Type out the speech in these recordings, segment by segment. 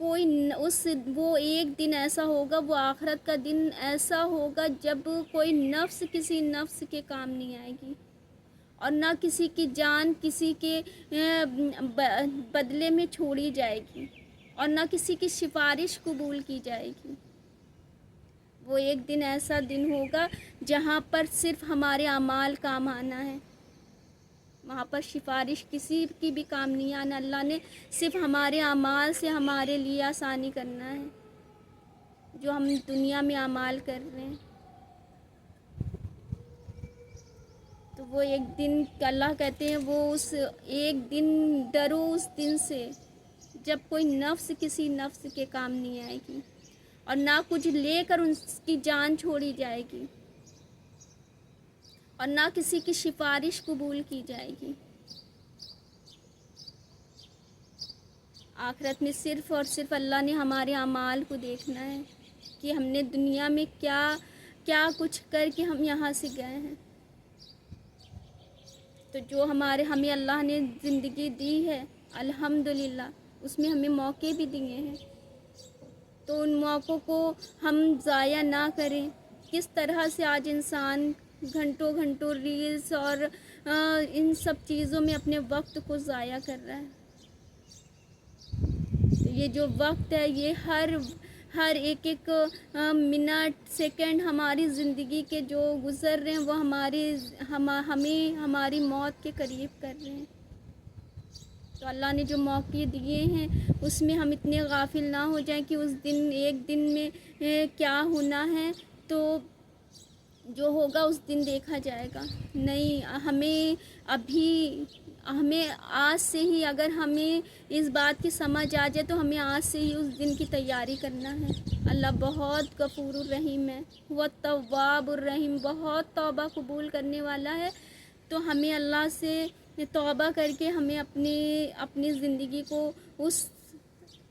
وہ ایک دن ایسا ہوگا، وہ آخرت کا دن ایسا ہوگا جب کوئی نفس کسی نفس کے کام نہیں آئے گی، اور نہ کسی کی جان کسی کے بدلے میں چھوڑی جائے گی، اور نہ کسی کی سفارش قبول کی جائے گی۔ وہ ایک دن ایسا دن ہوگا جہاں پر صرف ہمارے اعمال کام آنا ہے، وہاں پر سفارش کسی کی بھی کام نہیں آنا۔ اللہ نے صرف ہمارے اعمال سے ہمارے لیے آسانی کرنا ہے، جو ہم دنیا میں اعمال کر رہے ہیں۔ تو وہ ایک دن اللہ کہتے ہیں وہ اس ایک دن ڈرو اس دن سے جب کوئی نفس کسی نفس کے کام نہیں آئے گی، اور نہ کچھ لے کر اس کی جان چھوڑی جائے گی، اور نہ کسی کی سفارش قبول کی جائے گی۔ آخرت میں صرف اور صرف اللہ نے ہمارے اعمال کو دیکھنا ہے کہ ہم نے دنیا میں کیا کچھ کر کے ہم یہاں سے گئے ہیں۔ تو جو ہمیں اللہ نے زندگی دی ہے الحمدللہ، اس میں ہمیں موقع بھی دیے ہیں، تو ان موقعوں کو ہم ضائع نہ کریں۔ کس طرح سے آج انسان گھنٹوں ریلز اور ان سب چیزوں میں اپنے وقت کو ضائع کر رہا ہے۔ یہ جو وقت ہے، یہ ہر ایک منٹ سیکنڈ ہماری زندگی کے جو گزر رہے ہیں وہ ہمیں ہماری موت کے قریب کر رہے ہیں۔ تو اللہ نے جو موقع دیے ہیں اس میں ہم اتنے غافل نہ ہو جائیں کہ اس دن ایک دن میں کیا ہونا ہے تو جو ہوگا اس دن دیکھا جائے گا۔ نہیں، ہمیں آج سے ہی، اگر ہمیں اس بات کی سمجھ آ جائے تو ہمیں آج سے ہی اس دن کی تیاری کرنا ہے۔ اللہ بہت غفور الرحیم ہے، وہ تواب الرحیم، بہت توبہ قبول کرنے والا ہے۔ تو ہمیں اللہ سے توبہ کر کے ہمیں اپنی زندگی کو اس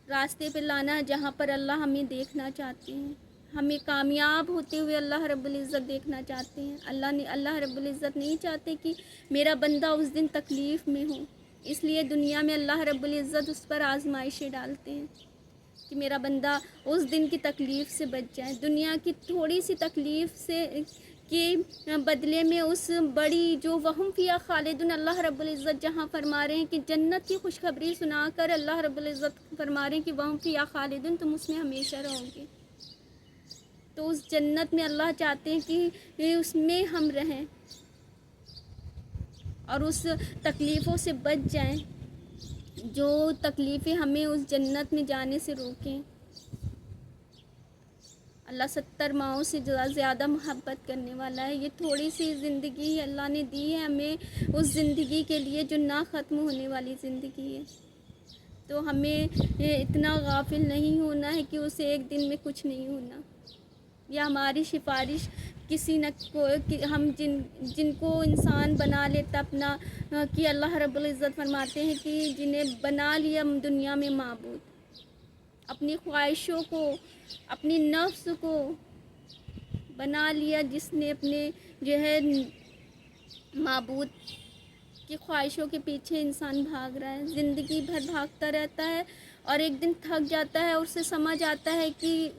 راستے پہ لانا ہے جہاں پر اللہ ہمیں دیکھنا چاہتے ہیں، ہمیں کامیاب ہوتے ہوئے اللہ رب العزت دیکھنا چاہتے ہیں۔ اللہ رب العزت نہیں چاہتے کہ میرا بندہ اس دن تکلیف میں ہو، اس لیے دنیا میں اللہ رب العزت اس پر آزمائشیں ڈالتے ہیں کہ میرا بندہ اس دن کی تکلیف سے بچ جائے۔ دنیا کی تھوڑی سی تکلیف سے کے بدلے میں اس بڑی جو وہم فیہا خالدون، اللہ رب العزت جہاں فرما رہے ہیں کہ جنت کی خوشخبری سنا کر اللہ رب العزت فرما رہے ہیں کہ وہم فیہا خالدون، تم اس میں ہمیشہ رہو گے۔ تو اس جنت میں اللہ چاہتے ہیں کہ اس میں ہم رہیں اور اس تکلیفوں سے بچ جائیں جو تکلیفیں ہمیں اس جنت میں جانے سے روکیں۔ اللہ 70 ماؤں سے زیادہ محبت کرنے والا ہے۔ یہ تھوڑی سی زندگی اللہ نے دی ہے ہمیں، اس زندگی کے لیے جو نہ ختم ہونے والی زندگی ہے۔ تو ہمیں اتنا غافل نہیں ہونا ہے کہ اسے ایک دن میں کچھ نہیں ہونا، یا ہماری سفارش کسی نہ کوئی، ہم جن کو انسان بنا لیتا اپنا، کہ اللہ رب العزت فرماتے ہیں کہ جنہیں بنا لیا دنیا میں معبود، اپنی خواہشوں کو، اپنی نفس کو بنا لیا، جس نے اپنے جو ہے معبود کی خواہشوں کے پیچھے انسان بھاگ رہا ہے، زندگی بھر بھاگتا رہتا ہے، اور ایک دن تھک جاتا ہے اور اسے سمجھ آتا ہے کہ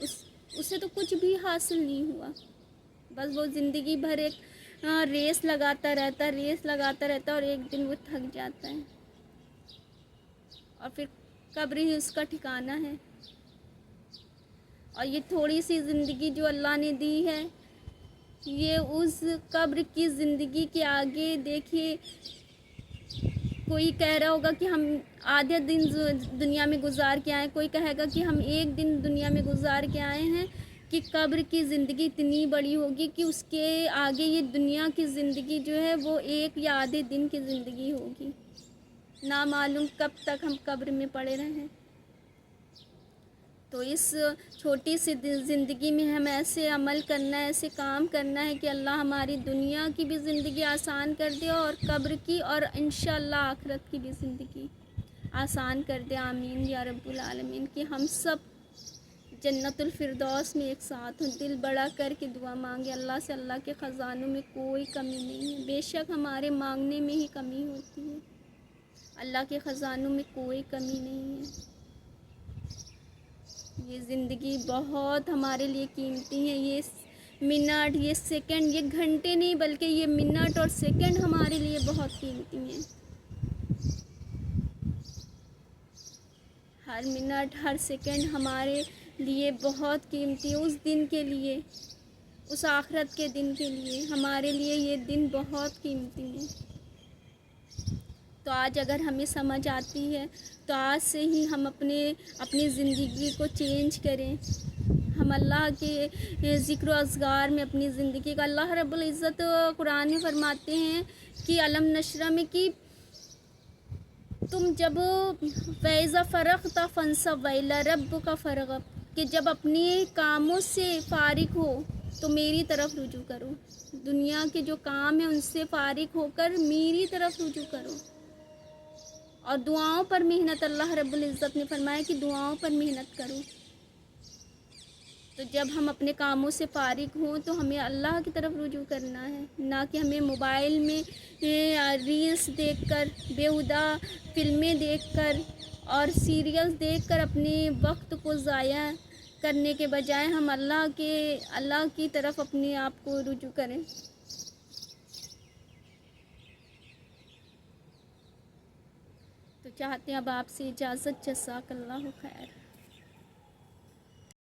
اسے تو کچھ بھی حاصل نہیں ہوا، بس وہ زندگی بھر ایک ریس لگاتا رہتا اور ایک دن وہ تھک جاتا ہے، اور پھر قبر ہی اس کا ٹھکانہ ہے۔ اور یہ تھوڑی سی زندگی جو اللہ نے دی ہے، یہ اس قبر کی زندگی کے آگے دیکھیے، کوئی کہہ رہا ہوگا کہ ہم آدھے دن دنیا میں گزار کے آئے، کوئی کہے گا کہ ہم ایک دن دنیا میں گزار کے آئے ہیں، کہ قبر کی زندگی اتنی بڑی ہوگی کہ اس کے آگے یہ دنیا کی زندگی جو ہے وہ ایک یا آدھے دن کی زندگی ہوگی، نہ معلوم کب تک ہم قبر میں پڑے رہیں۔ تو اس چھوٹی سی زندگی میں ہم ایسے عمل کرنا ہے، ایسے کام کرنا ہے کہ اللہ ہماری دنیا کی بھی زندگی آسان کر دے، اور قبر کی اور انشاءاللہ آخرت کی بھی زندگی آسان کر دے۔ آمین یا رب العالمین۔ کہ ہم سب جنت الفردوس میں ایک ساتھ ہوں، دل بڑا کر کے دعا مانگے اللہ سے۔ اللہ کے خزانوں میں کوئی کمی نہیں ہے، بے شک ہمارے مانگنے میں ہی کمی ہوتی ہے، اللہ کے خزانوں میں کوئی کمی نہیں ہے۔ یہ زندگی بہت ہمارے لیے قیمتی ہے. یہ منٹ، یہ سیکنڈ، یہ گھنٹے نہیں بلکہ یہ منٹ اور سیکنڈ ہمارے لیے بہت قیمتی ہیں. ہر منٹ، ہر سیکنڈ ہمارے لیے بہت قیمتی ہے. اس دن کے لیے، اس آخرت کے دن کے لیے ہمارے لیے یہ دن بہت قیمتی ہے. تو آج اگر ہمیں سمجھ آتی ہے تو آج سے ہی ہم اپنی زندگی کو چینج کریں. ہم اللہ کے ذکر و اذکار میں اپنی زندگی کا، اللہ رب العزت قرآن میں فرماتے ہیں کہ علم نشرہ میں کہ تم جب فیضا فرغت فانصب وإلی ربک فرغب، کہ جب اپنے کاموں سے فارغ ہو تو میری طرف رجوع کرو. دنیا کے جو کام ہیں ان سے فارغ ہو کر میری طرف رجوع کرو. اور دعاؤں پر محنت، اللہ رب العزت نے فرمایا کہ دعاؤں پر محنت کرو. تو جب ہم اپنے کاموں سے فارغ ہوں تو ہمیں اللہ کی طرف رجوع کرنا ہے، نہ کہ ہمیں موبائل میں ریلز دیکھ کر، بیہودہ فلمیں دیکھ کر اور سیریلز دیکھ کر اپنے وقت کو ضائع کرنے کے بجائے ہم اللہ کی طرف اپنے آپ کو رجوع کریں. تو چاہتے ہیں اب آپ سے اجازت. جزاک اللہ خیر.